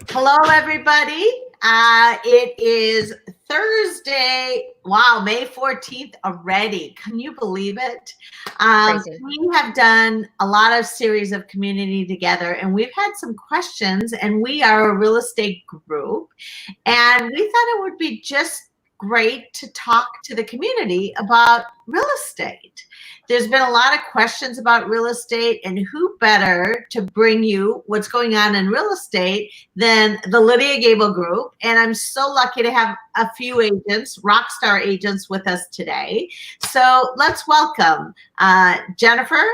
Hello, everybody. It is Thursday. Wow, May 14th already. Can you believe it? Crazy. We have done a lot of series of community together, and we've had some questions, and we are a real estate group, and we thought it would be just great to talk to the community about real estate. There's been a lot of questions about real estate, and who better to bring you what's going on in real estate than the Lydia Gable Group. And I'm so lucky to have a few agents, rock star agents with us today. So let's welcome Jennifer,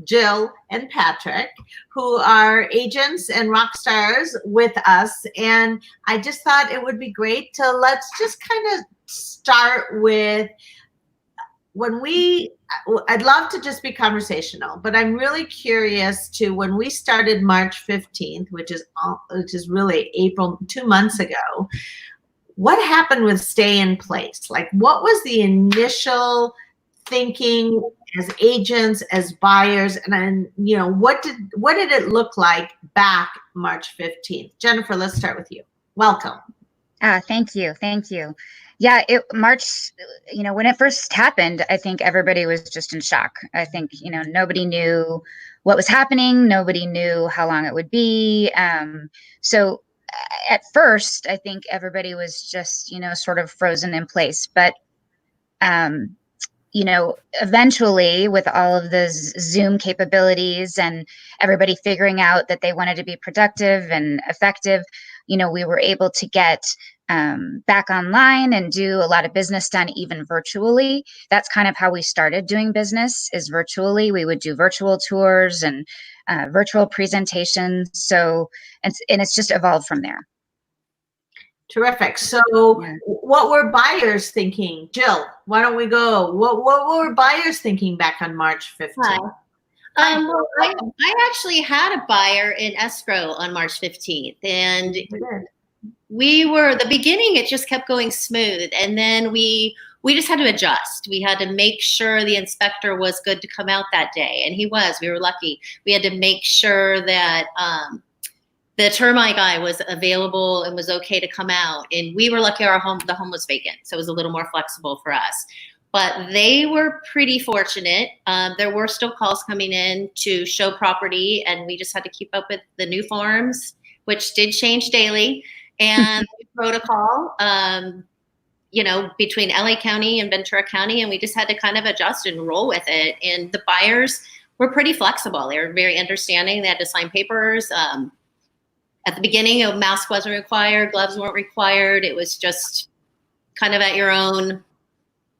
Jill, and Patrick, who are agents and rock stars with us. And I just thought it would be great to let's just kind of start with I'd love to just be conversational, but I'm really curious to when we started March 15th, which is really April, 2 months ago, what happened with stay in place? Like, what was the initial thinking as agents, as buyers, and then, what did it look like back March 15th? Jennifer, let's start with you. Welcome. Thank you. Yeah, March, when it first happened, I think everybody was just in shock. I think, nobody knew what was happening. Nobody knew how long it would be. So at first, I think everybody was just, sort of frozen in place. But, eventually with all of the Zoom capabilities and everybody figuring out that they wanted to be productive and effective, we were able to get back online and do a lot of business done even virtually. That's kind of how we started doing business, is virtually. We would do virtual tours and virtual presentations. So, and it's just evolved from there. Terrific. So what were buyers thinking? Jill, why don't we go? What were buyers thinking back on March 15th? Well, I actually had a buyer in escrow on March 15th, and the beginning, it just kept going smooth. And then we just had to adjust. We had to make sure the inspector was good to come out that day. And he was. We were lucky. We had to make sure that the termite guy was available and was okay to come out. And we were lucky the home was vacant. So it was a little more flexible for us. But they were pretty fortunate. There were still calls coming in to show property, and we just had to keep up with the new forms, which did change daily, and the protocol, between LA County and Ventura County, and we just had to kind of adjust and roll with it. And the buyers were pretty flexible. They were very understanding. They had to sign papers. At the beginning, a mask wasn't required, gloves weren't required. It was just kind of at your own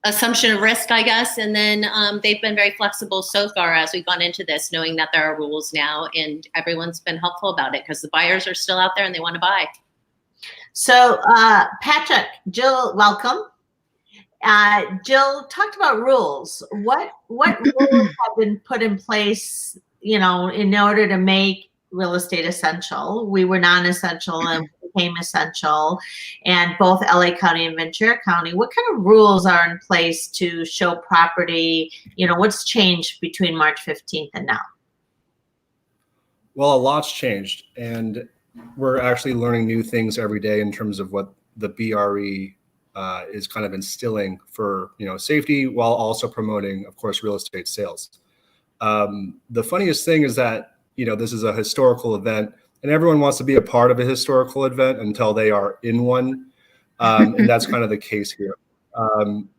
assumption of risk, I guess. And then they've been very flexible so far as we've gone into this, knowing that there are rules now, and everyone's been helpful about it because the buyers are still out there and they want to buy. So Patrick, Jill, welcome. Jill talked about rules. What rules have been put in place, in order to make real estate essential? We were non-essential and became essential, and both LA County and Ventura County. What kind of rules are in place to show property? What's changed between March 15th and now? Well, a lot's changed, and we're actually learning new things every day in terms of what the BRE is kind of instilling for safety, while also promoting, of course, real estate sales. The funniest thing is that this is a historical event, and everyone wants to be a part of a historical event until they are in one. And that's kind of the case here.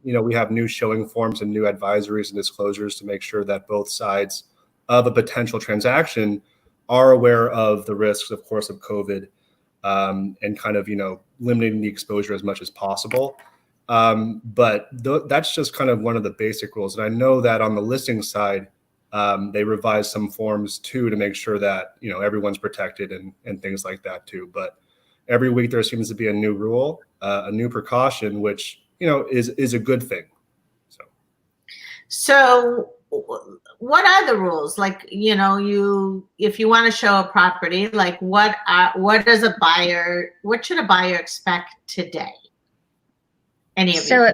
We have new showing forms and new advisories and disclosures to make sure that both sides of a potential transaction are aware of the risks, of course, of COVID, and kind of, limiting the exposure as much as possible. But that's just kind of one of the basic rules. And I know that on the listing side, they revised some forms too to make sure that everyone's protected and things like that too. But every week there seems to be a new rule, a new precaution, which is a good thing. So what are the rules? Like if you want to show a property, like what should a buyer expect today? Any of you?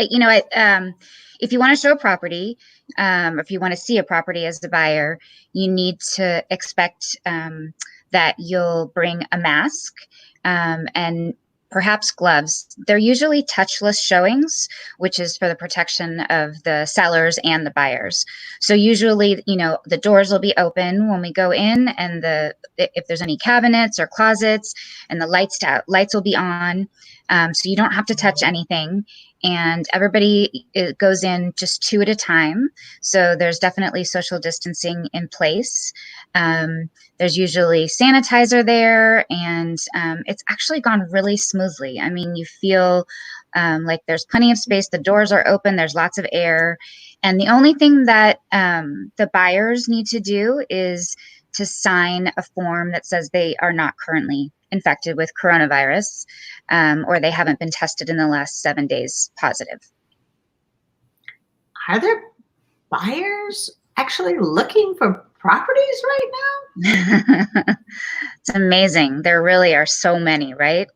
if you want to show a property, if you want to see a property as the buyer, you need to expect that you'll bring a mask and perhaps gloves. They're usually touchless showings, which is for the protection of the sellers and the buyers. So usually, the doors will be open when we go in, and if there's any cabinets or closets, and the lights will be on. So you don't have to touch anything. And everybody goes in just 2 at a time. So there's definitely social distancing in place. There's usually sanitizer there, and it's actually gone really smoothly. I mean, you feel like there's plenty of space. The doors are open. There's lots of air. And the only thing that the buyers need to do is to sign a form that says they are not currently infected with coronavirus, or they haven't been tested in the last 7 days positive. Are there buyers actually looking for properties right now? It's amazing. There really are so many, right?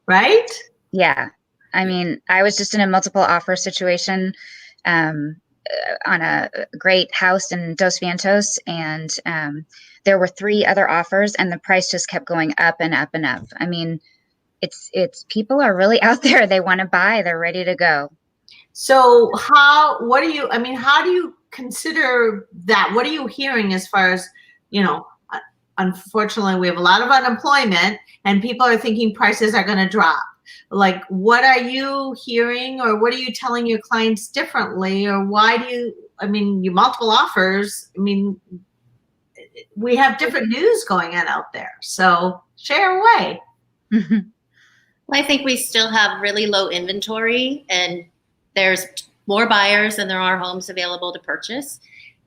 Right? Yeah. I mean, I was just in a multiple offer situation on a great house in Dos Vientos, and there were 3 other offers, and the price just kept going up and up and up. I mean, it's people are really out there. They want to buy. They're ready to go. So how do you consider that? What are you hearing as far as, unfortunately, we have a lot of unemployment and people are thinking prices are going to drop. Like, what are you hearing, or what are you telling your clients differently? Or why do you multiple offers. I mean, we have different news going on out there. So share away. Well, I think we still have really low inventory, and there's more buyers than there are homes available to purchase.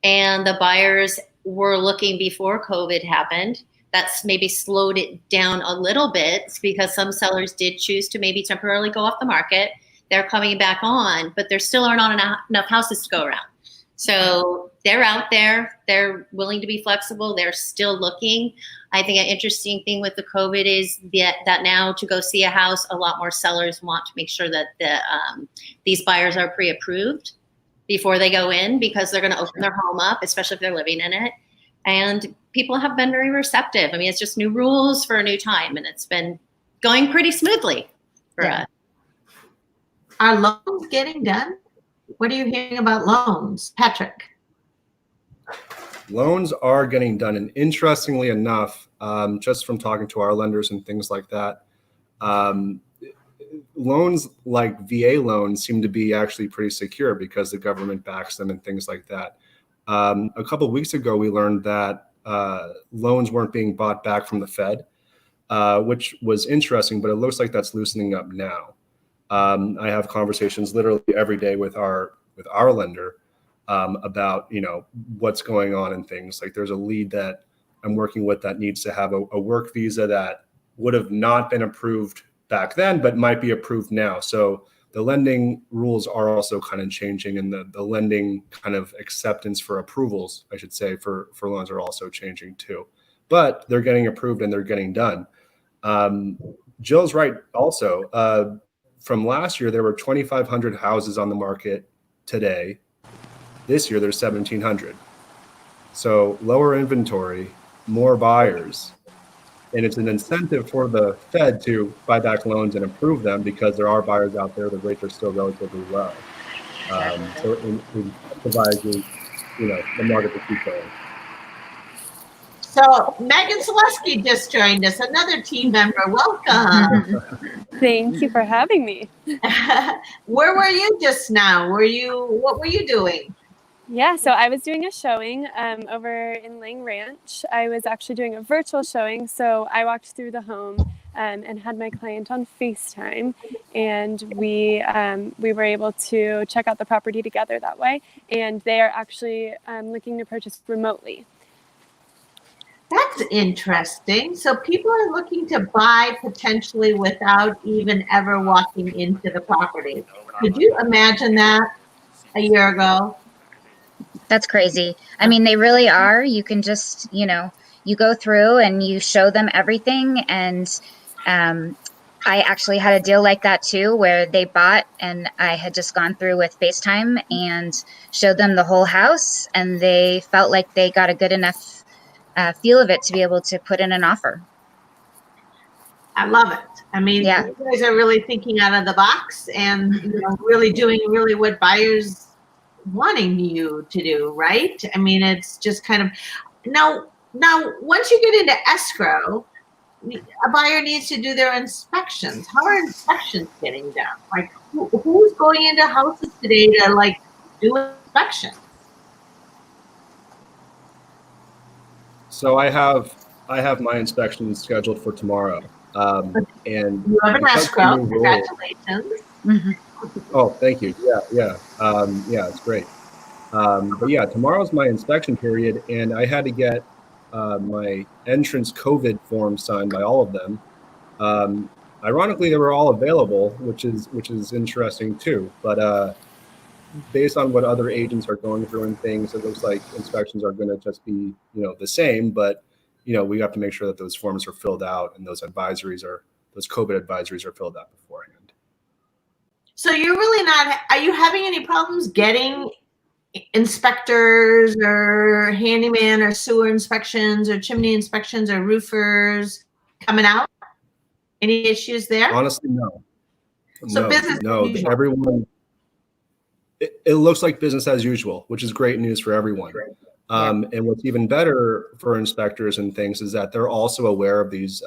And the buyers were looking before COVID happened. That's maybe slowed it down a little bit because some sellers did choose to maybe temporarily go off the market. They're coming back on, but there still are not enough houses to go around. So they're out there. They're willing to be flexible. They're still looking. I think an interesting thing with the COVID is that now to go see a house, a lot more sellers want to make sure that these buyers are pre-approved before they go in, because they're going to open their home up, especially if they're living in it. And people have been very receptive. I mean, it's just new rules for a new time, and it's been going pretty smoothly for us. Are loans getting done? What are you hearing about loans, Patrick? Loans are getting done, and interestingly enough, just from talking to our lenders and things like that, loans like VA loans seem to be actually pretty secure because the government backs them and things like that. A couple of weeks ago, we learned that loans weren't being bought back from the Fed, which was interesting, but it looks like that's loosening up now. I have conversations literally every day with our lender about what's going on and things. Like, there's a lead that I'm working with that needs to have a work visa that would have not been approved back then, but might be approved now. So the lending rules are also kind of changing, and the lending kind of acceptance for approvals, I should say, for loans are also changing too. But they're getting approved and they're getting done. Jill's right also. From last year, there were 2,500 houses on the market today. This year, there's 1,700. So lower inventory, more buyers. And it's an incentive for the Fed to buy back loans and approve them because there are buyers out there. The rates are still relatively low. So it provides the market to keep going. So Megan Selesky just joined us, another team member. Welcome. Thank you for having me. Where were you just now? What were you doing? Yeah, so I was doing a showing over in Lang Ranch. I was actually doing a virtual showing, so I walked through the home and had my client on FaceTime, and we were able to check out the property together that way, and they are actually looking to purchase remotely. That's interesting. So people are looking to buy potentially without even ever walking into the property. Could you imagine that a year ago? That's crazy. I mean, they really are. You can just, you go through and you show them everything. And I actually had a deal like that too, where they bought and I had just gone through with FaceTime and showed them the whole house, and they felt like they got a good enough feel of it to be able to put in an offer. I love it. I mean, Yeah. you guys are really thinking out of the box and really doing what buyers wanting you to do, right? I mean, it's just kind of now once you get into escrow, a buyer needs to do their inspections. How are inspections getting done? Like, who's going into houses today to like do inspections? So I have my inspection scheduled for tomorrow. And You have an because escrow. the new rule- Congratulations. Oh, thank you. Yeah. It's great. But yeah, tomorrow's my inspection period, and I had to get my entrance COVID form signed by all of them. Ironically, they were all available, which is interesting too. But based on what other agents are going through and things, it looks like inspections are going to just be the same. But we have to make sure that those forms are filled out and those COVID advisories are filled out beforehand. So you're really not. Are you having any problems getting inspectors or handyman or sewer inspections or chimney inspections or roofers coming out? Any issues there? Honestly, no. So business as usual. Everyone. It looks like business as usual, which is great news for everyone. And what's even better for inspectors and things is that they're also aware of these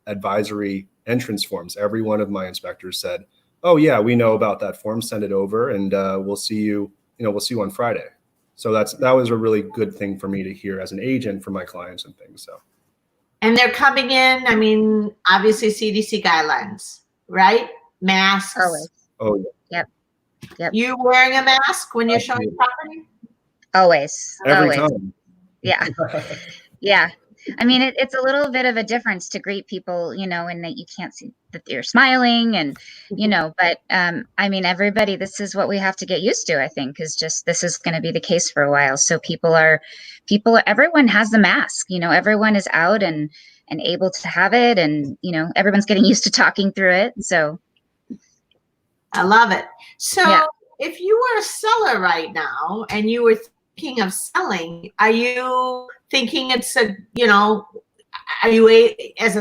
advisory entrance forms. Every one of my inspectors said, "Oh yeah, we know about that form. Send it over, and we'll see you. We'll see you on Friday." So that was a really good thing for me to hear as an agent for my clients and things. So. And they're coming in. I mean, obviously CDC guidelines, right? Masks. Always. Oh yeah. Yep. You wearing a mask when you're showing property? Always. Every Always. time. Yeah. Yeah. I mean, it's a little bit of a difference to greet people, and that you can't see that you're smiling and, but I mean, everybody, this is what we have to get used to, I think, is just, this is going to be the case for a while. So everyone has the mask, everyone is out and able to have it. And, everyone's getting used to talking through it. So. I love it. So Yeah. If you were a seller right now and you were thinking of selling, are you thinking as a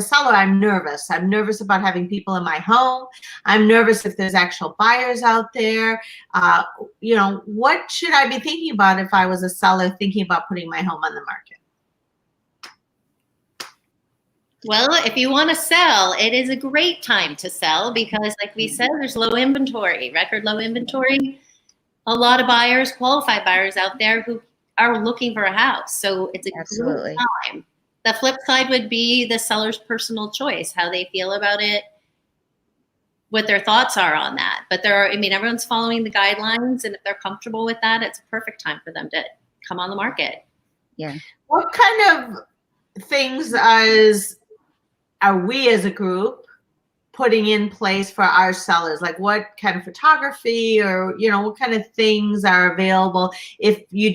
seller, I'm nervous. I'm nervous about having people in my home. I'm nervous if there's actual buyers out there. What should I be thinking about if I was a seller thinking about putting my home on the market? Well, if you want to sell, it is a great time to sell because, like we said, there's low inventory, record low inventory. A lot of buyers, qualified buyers out there who are looking for a house. So it's a Absolutely. great time. The flip side would be the seller's personal choice, how they feel about it, what their thoughts are on that. But everyone's following the guidelines, and if they're comfortable with that, it's a perfect time for them to come on the market. Yeah. What kind of things are we as a group putting in place for our sellers? Like what kind of photography or, what kind of things are available? If you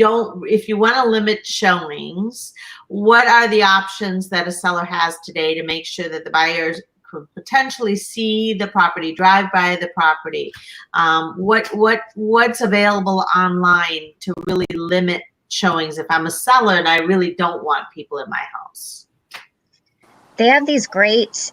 want to limit showings, what are the options that a seller has today to make sure that the buyers could potentially see the property, drive by the property? What's available online to really limit showings if I'm a seller and I really don't want people in my house? They have these great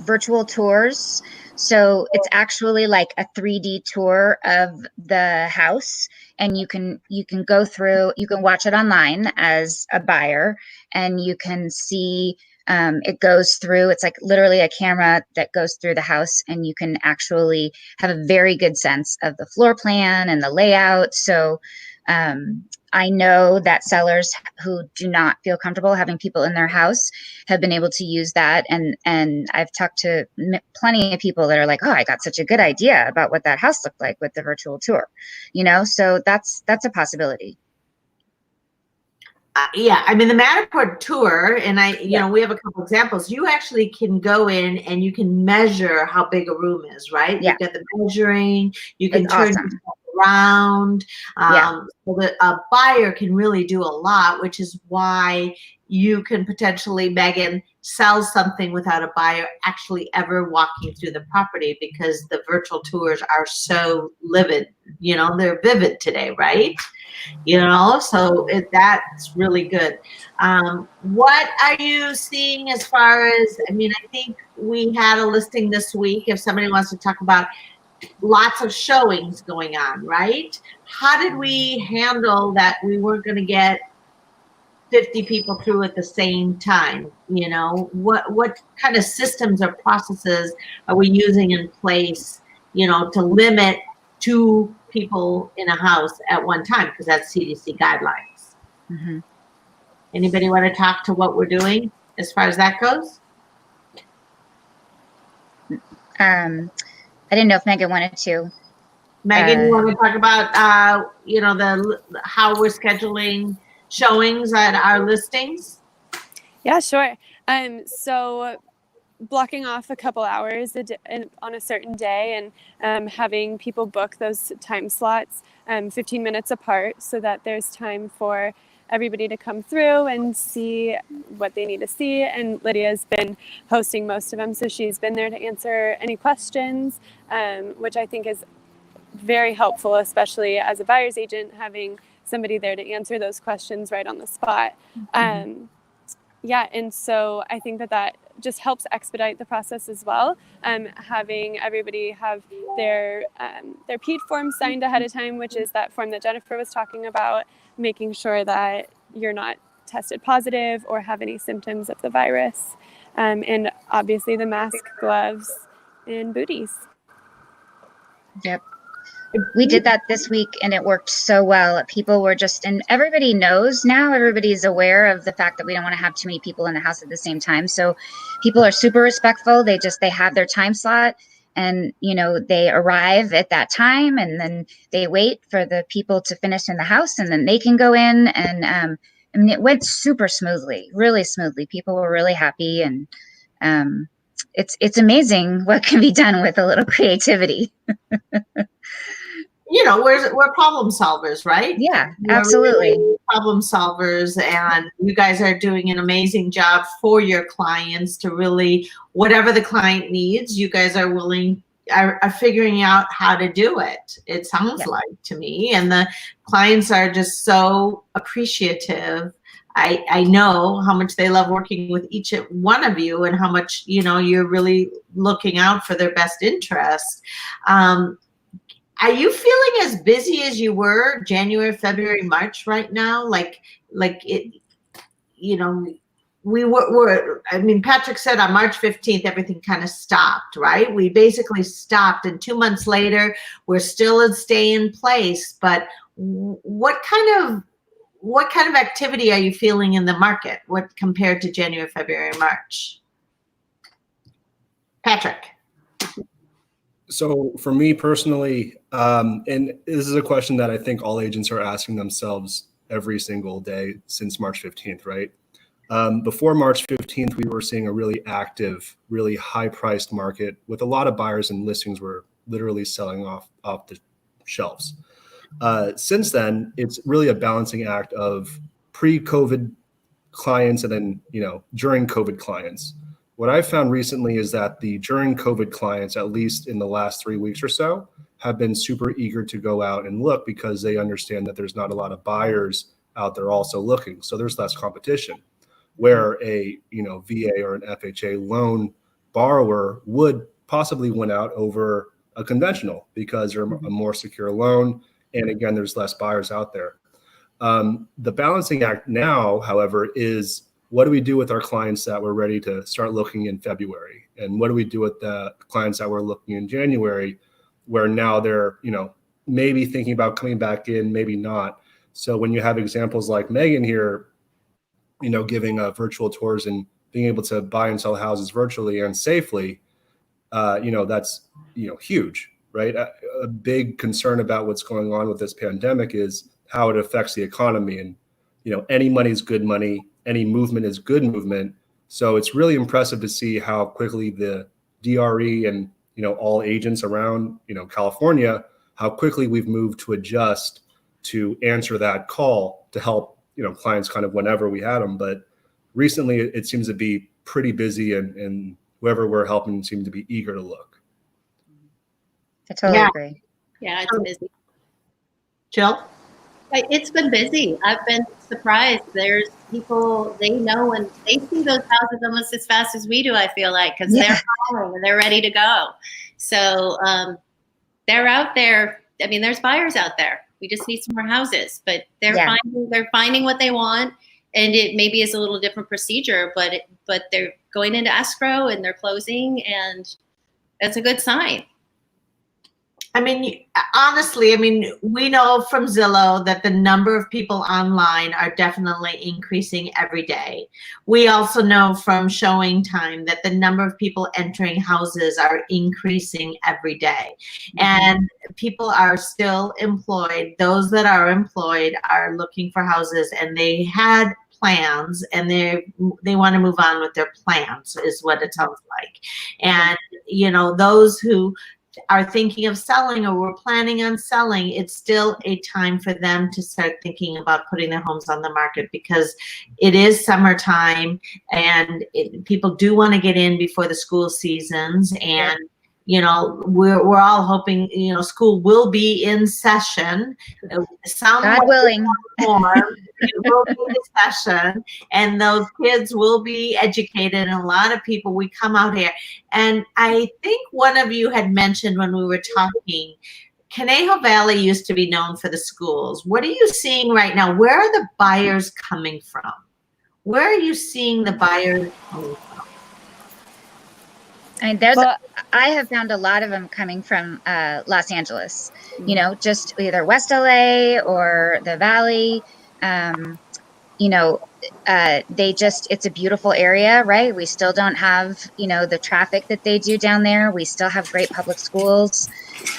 virtual tours. So it's actually like a 3D tour of the house, and you can go through, you can watch it online as a buyer, and you can see it goes through, it's like literally a camera that goes through the house, and you can actually have a very good sense of the floor plan and the layout. So I know that sellers who do not feel comfortable having people in their house have been able to use that. And I've talked to plenty of people that are like, oh, I got such a good idea about what that house looked like with the virtual tour, so that's a possibility. Yeah, I mean the Matterport tour, and we have a couple examples. You actually can go in and you can measure how big a room is, right? Yeah. You get the measuring. You can It's turn awesome. yourself around. Yeah. So that a buyer can really do a lot, which is why you can potentially, Megan, sell something without a buyer actually ever walking through the property, because the virtual tours are so livid, they're vivid today, right? So that's really good. What are you seeing as far as, I think we had a listing this week, if somebody wants to talk about lots of showings going on, right? How did we handle that we weren't going to get 50 people through at the same time? What kind of systems or processes are we using in place, to limit 2 people in a house at one time, because that's CDC guidelines. Mm-hmm. Anybody want to talk to what we're doing as far as that goes? I didn't know if Megan wanted to. Megan, you want to talk about how we're scheduling showings at our listings? Yeah, sure. So blocking off a couple hours on a certain day, and having people book those time slots 15 minutes apart, so that there's time for everybody to come through and see what they need to see. And Lydia's been hosting most of them, so she's been there to answer any questions, which I think is very helpful, especially as a buyer's agent, having somebody there to answer those questions right on the spot. And so I think that just helps expedite the process as well. Having everybody have their PED form signed ahead of time, which is that form that Jennifer was talking about, making sure that you're not tested positive or have any symptoms of the virus. And obviously the mask, gloves, and booties. Yep. We did that this week and it worked so well. People were and everybody knows now, everybody's aware of the fact that we don't want to have too many people in the house at the same time. So people are super respectful. They have their time slot, and, they arrive at that time, and then they wait for the people to finish in the house, and then they can go in. And it went super smoothly, really smoothly. People were really happy, and it's amazing what can be done with a little creativity. We're problem solvers, right? Yeah, absolutely. We're really problem solvers, and you guys are doing an amazing job for your clients to really, whatever the client needs, you guys are are figuring out how to do it. It sounds like to me, and the clients are just so appreciative. I know how much they love working with each one of you, and how much, you're really looking out for their best interest. Are you feeling as busy as you were January, February, March right now? Like it, we were, Patrick said on March 15th, everything kind of stopped, right? We basically stopped, and 2 months later, we're still staying in place. But what kind of activity are you feeling in the market? What compared to January, February, March? Patrick. So for me personally, and this is a question that I think all agents are asking themselves every single day since March 15th, right? Before March 15th, we were seeing a really active, really high-priced market with a lot of buyers, and listings were literally selling off the shelves. Since then, it's really a balancing act of pre-COVID clients and then, during COVID clients. What I've found recently is that the during COVID clients, at least in the last 3 weeks or so, have been super eager to go out and look, because they understand that there's not a lot of buyers out there also looking. So there's less competition, where a VA or an FHA loan borrower would possibly win out over a conventional, because they're a more secure loan. And again, there's less buyers out there. The balancing act now, however, is, what do we do with our clients that were ready to start looking in February? And what do we do with the clients that were looking in January, where now they're, maybe thinking about coming back in, maybe not. So when you have examples like Megan here, giving virtual tours and being able to buy and sell houses virtually and safely, that's, huge, right? A big concern about what's going on with this pandemic is how it affects the economy. And, any money is good money. Any movement is good movement. So it's really impressive to see how quickly the DRE and, all agents around, California, how quickly we've moved to adjust to answer that call to help, clients kind of whenever we had them. But recently it seems to be pretty busy, and whoever we're helping seem to be eager to look. I totally agree. Yeah, it's busy. Jill? It's been busy. I've been surprised. There's people, they know, and they see those houses almost as fast as we do, I feel like, because they're following and they're ready to go. So they're out there. I mean, there's buyers out there. We just need some more houses, but they're finding what they want, and it maybe is a little different procedure, but they're going into escrow and they're closing, and that's a good sign. I mean, honestly, I mean, we know from Zillow that the number of people online are definitely increasing every day. We also know from Showing Time that the number of people entering houses are increasing every day. And people are still employed. Those that are employed are looking for houses, and they had plans, and they want to move on with their plans, is what it sounds like. And, you know, those who are thinking of selling or were planning on selling, it's still a time for them to start thinking about putting their homes on the market, because it is summertime, and people do want to get in before the school seasons. And you know, we're all hoping, you know, school will be in session. God willing. It will be in session, and those kids will be educated. And a lot of people, we come out here, and I think one of you had mentioned when we were talking, Conejo Valley used to be known for the schools. What are you seeing right now? Where are the buyers coming from? Where are you seeing the buyers coming from? I mean, I have found a lot of them coming from Los Angeles, you know, just either West LA or the Valley. You know, it's a beautiful area, right? We still don't have, you know, the traffic that they do down there. We still have great public schools.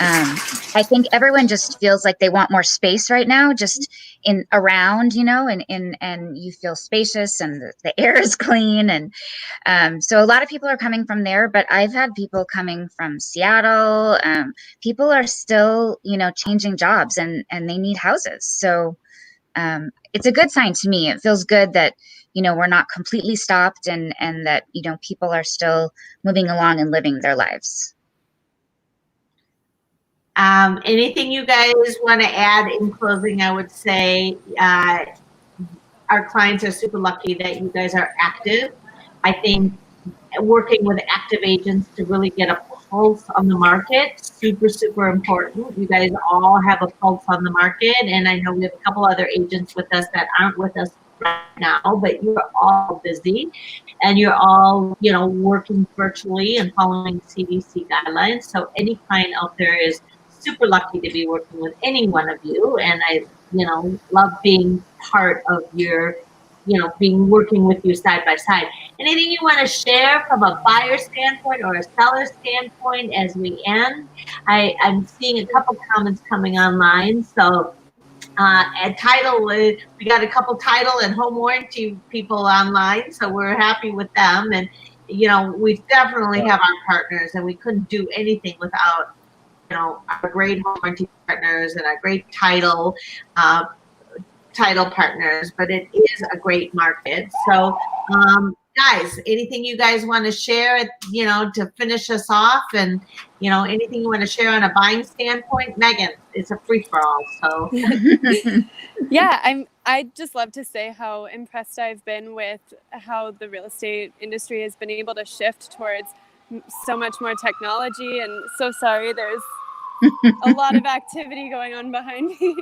I think everyone just feels like they want more space right now, just around, you know, and you feel spacious, and the air is clean. And so a lot of people are coming from there, but I've had people coming from Seattle. People are still, you know, changing jobs, and they need houses. So it's a good sign to me. It feels good that, you know, we're not completely stopped, and that, you know, people are still moving along and living their lives. Anything you guys want to add in closing? I would say our clients are super lucky that you guys are active. I think working with active agents to really get a pulse on the market, super, super important. You guys all have a pulse on the market, and I know we have a couple other agents with us that aren't with us right now, but you're all busy, and you're all, you know, working virtually and following CDC guidelines. So any client out there is super lucky to be working with any one of you, and I, you know, love being part of your, you know, working with you side by side. Anything you want to share from a buyer standpoint or a seller standpoint as we end? I'm seeing a couple comments coming online. So at title, we got a couple title and home warranty people online, so we're happy with them. And, you know, we definitely have our partners, and we couldn't do anything without, you know, our great home warranty partners and our great title partners, but it is a great market. So guys, anything you guys want to share, you know, to finish us off, and, you know, anything you want to share on a buying standpoint? Megan, it's a free-for-all, so. Yeah, I'd just love to say how impressed I've been with how the real estate industry has been able to shift towards so much more technology. And so sorry, there's a lot of activity going on behind me.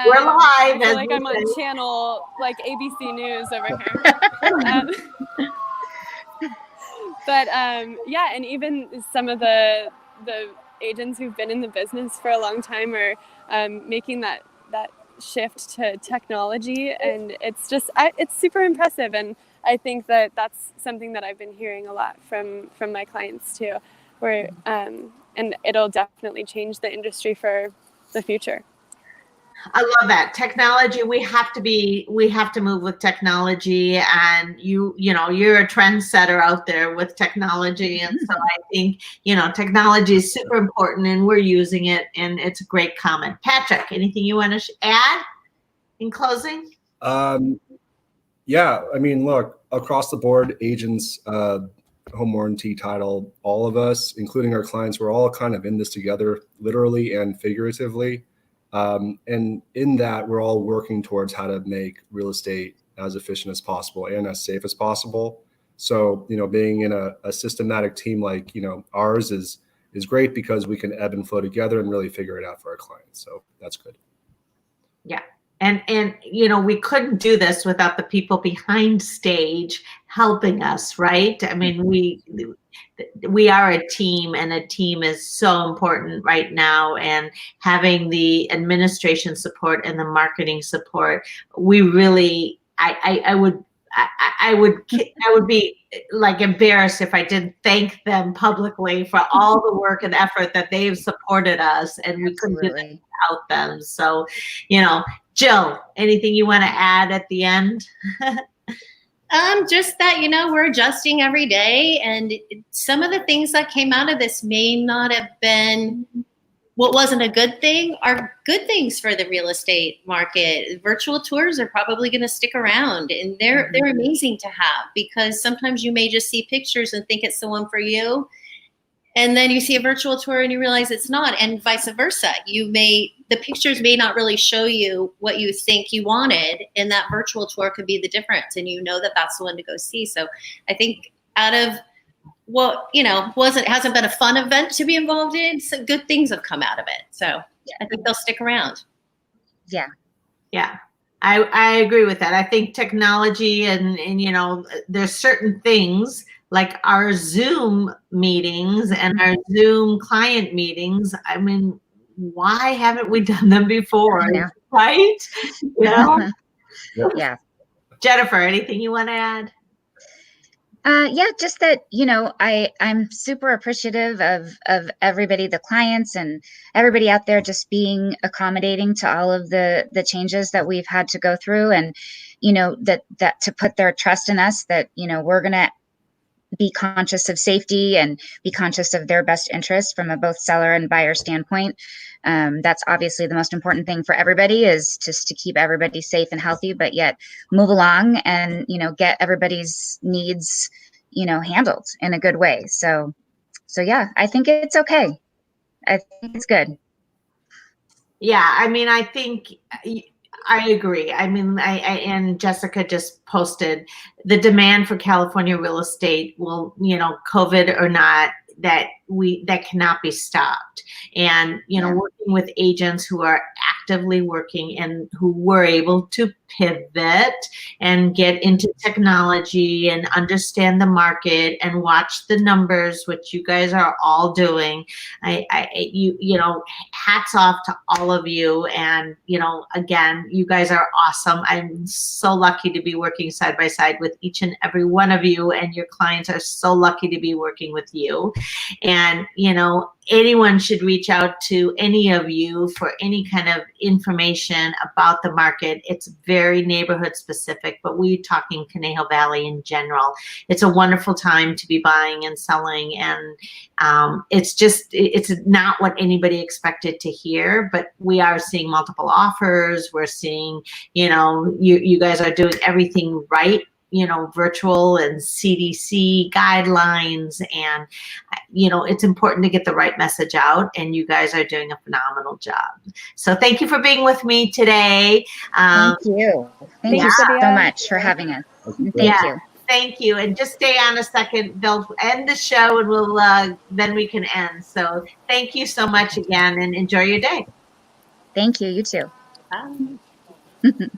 We're live. I feel like I'm on channel, like ABC News over here. But yeah, and even some of the agents who've been in the business for a long time are making that shift to technology, and it's just it's super impressive. And I think that that's something that I've been hearing a lot from my clients too, where and it'll definitely change the industry for the future. I love that technology. We have to move with technology, and you know, you're a trendsetter out there with technology. And so I think, you know, technology is super important, and we're using it, and it's a great comment. Patrick, anything you want to add in closing? Yeah, I mean, look, across the board, agents, home warranty, title, all of us, including our clients, we're all kind of in this together, literally and figuratively. And in that, we're all working towards how to make real estate as efficient as possible and as safe as possible. So, being in a systematic team like, ours is great because we can ebb and flow together and really figure it out for our clients. So that's good. Yeah. And we couldn't do this without the people behind stage helping us, right? I mean, we are a team, and a team is so important right now. And having the administration support and the marketing support, we really, I would be like embarrassed if I didn't thank them publicly for all the work and effort that they've supported us, and we couldn't do that without them. So, Jill, anything you want to add at the end? Just that, we're adjusting every day, and some of the things that came out of this may not have been what wasn't a good thing are good things for the real estate market. Virtual tours are probably going to stick around, and they're amazing to have, because sometimes you may just see pictures and think it's the one for you. And then you see a virtual tour and you realize it's not, and vice versa. The pictures may not really show you what you think you wanted, and that virtual tour could be the difference, and that that's the one to go see. So I think out of what, hasn't been a fun event to be involved in, some good things have come out of it. So I think they'll stick around. Yeah. Yeah. I agree with that. I think technology and there's certain things like our Zoom meetings and our Zoom client meetings. I mean, why haven't we done them before? Yeah. Right? Yeah. Jennifer, anything you want to add? Yeah, just that, I'm super appreciative of everybody, the clients and everybody out there, just being accommodating to all of the changes that we've had to go through, and, that to put their trust in us, that, we're going to be conscious of safety and be conscious of their best interest from a both seller and buyer standpoint. That's obviously the most important thing for everybody, is just to keep everybody safe and healthy, but yet move along and, get everybody's needs, handled in a good way. So yeah, I think it's okay. I think it's good. Yeah. I mean, I think I agree. I mean, and Jessica just posted the demand for California real estate will, COVID or not, that cannot be stopped. And, working with agents who are actively working and who were able to pivot and get into technology and understand the market and watch the numbers, which you guys are all doing. Hats off to all of you. And, again, you guys are awesome. I'm so lucky to be working side by side with each and every one of you, and your clients are so lucky to be working with you. And, anyone should reach out to any of you for any kind of information about the market. It's very neighborhood specific, but we're talking Conejo Valley in general. It's a wonderful time to be buying and selling. And it's not what anybody expected to hear, but we are seeing multiple offers. We're seeing, you guys are doing everything right, virtual and CDC guidelines, and, it's important to get the right message out, and you guys are doing a phenomenal job. So thank you for being with me today. Thank you. Thank you so much for having us. Thank you. Thank you. And just stay on a second. They'll end the show, and we'll then we can end. So thank you so much again, and enjoy your day. Thank you. You too. Bye.